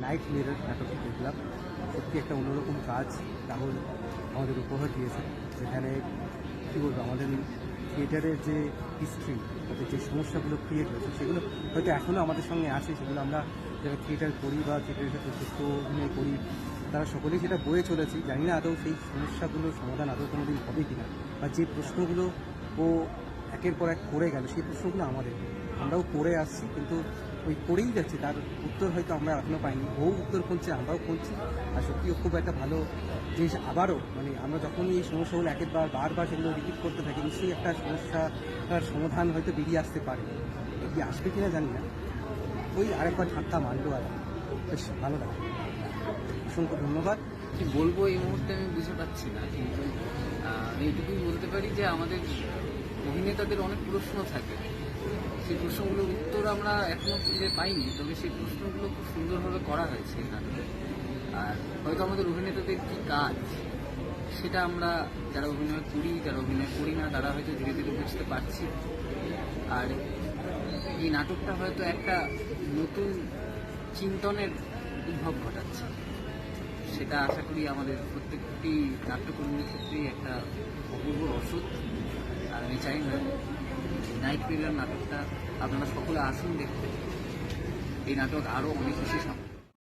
Night mirror নাটকটি দেখলাম। সত্যি একটা অন্যরকম কাজ রাহুল আমাদের উপহার দিয়েছে, যেখানে কী বলবো, আমাদের থিয়েটারের যে হিস্ট্রি, তাদের যে সমস্যাগুলো ক্রিয়েট হয়েছে সেগুলো হয়তো এখনও আমাদের সঙ্গে আছে। সেগুলো আমরা যারা থিয়েটার করি বা থিয়েটারের সাথে যুক্ত অভিনয় করি, তারা সকলেই সেটা বয়ে চলেছি। জানি না আদৌ সেই সমস্যাগুলোর সমাধান আদৌ কোনো দিন হবে কিনা, বা যে প্রশ্নগুলো ও একের পর এক করে গেল সেই প্রশ্নগুলো আমাদের, আমরাও করে আসছি, কিন্তু ওই করেই যাচ্ছি, তার উত্তর হয়তো আমরা এখনও পাইনি। ও উত্তর খুঁজছে, আমরাও খুঁজছি। আর সত্যিও খুব একটা ভালো জিনিস। আবারও মানে আমরা যখনই এই সমস্যাগুলো বারবার সেগুলো রিপিট করতে থাকি, নিশ্চয়ই একটা সমস্যার সমাধান হয়তো বেরিয়ে আসতে পারে। এগিয়ে আসবে কিনা জানি না। ওই আরেকবার ধাক্কা মারলো আর বেশ ভালো লাগে। অসংখ্য ধন্যবাদ। কি বলবো এই মুহূর্তে আমি বুঝে পাচ্ছি না, কিন্তু আমি এইটুকুই বলতে পারি যে আমাদের অভিনেতাদের অনেক প্রশ্ন থাকে, সেই প্রশ্নগুলোর উত্তর আমরা এখনো খুঁজে পাইনি, তবে সেই প্রশ্নগুলো খুব সুন্দরভাবে করা হয়েছে এখানে। আর হয়তো আমাদের অভিনেতাদের কী কাজ সেটা আমরা যারা অভিনয় করি, যারা অভিনয় করি না, তারা হয়তো ধীরে ধীরে বুঝতে পারছি। আর এই নাটকটা হয়তো একটা নতুন চিন্তনের উদ্ভব ঘটাচ্ছে, সেটা আশা করি আমাদের প্রত্যেকটি নাট্যকর্মীর ক্ষেত্রেই একটা অপূর্ব রসদ। আর আমি চাই না নাইট মিরর নাটকটা আপনারা সকলে আসুন দেখতে। এই নাটক আরও অনেক বেশি